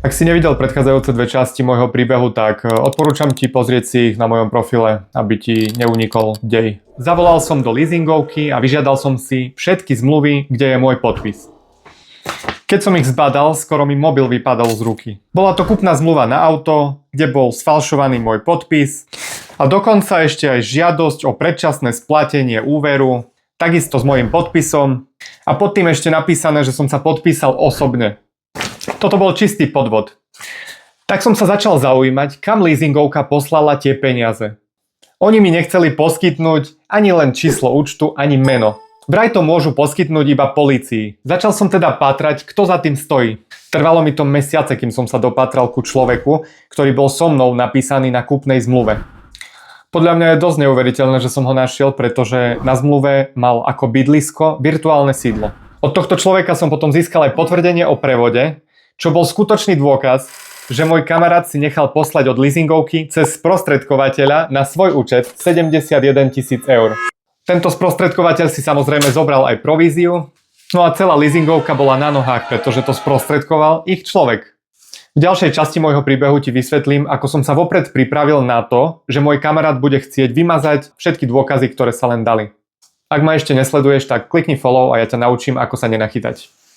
Ak si nevidel predchádzajúce dve časti môjho príbehu, tak odporúčam ti pozrieť si ich na mojom profile, aby ti neunikol dej. Zavolal som do leasingovky a vyžiadal som si všetky zmluvy, kde je môj podpis. Keď som ich zbadal, skoro mi mobil vypadol z ruky. Bola to kúpna zmluva na auto, kde bol sfalšovaný môj podpis a dokonca ešte aj žiadosť o predčasné splatenie úveru, takisto s mojím podpisom a pod tým ešte napísané, že som sa podpísal osobne. Toto bol čistý podvod. Tak som sa začal zaujímať, kam leasingovka poslala tie peniaze. Oni mi nechceli poskytnúť ani len číslo účtu, ani meno. Vraj to môžu poskytnúť iba polícii. Začal som teda pátrať, kto za tým stojí. Trvalo mi to mesiace, kým som sa dopatral ku človeku, ktorý bol so mnou napísaný na kúpnej zmluve. Podľa mňa je dosť neuveriteľné, že som ho našiel, pretože na zmluve mal ako bydlisko virtuálne sídlo. Od tohto človeka som potom získal aj potvrdenie o prevode, čo bol skutočný dôkaz, že môj kamarát si nechal poslať od leasingovky cez sprostredkovateľa na svoj účet 71 000 eur. Tento sprostredkovateľ si samozrejme zobral aj províziu, no a celá leasingovka bola na nohách, pretože to sprostredkoval ich človek. V ďalšej časti môjho príbehu ti vysvetlím, ako som sa vopred pripravil na to, že môj kamarát bude chcieť vymazať všetky dôkazy, ktoré sa len dali. Ak ma ešte nesleduješ, tak klikni follow a ja ťa naučím, ako sa nenachytať.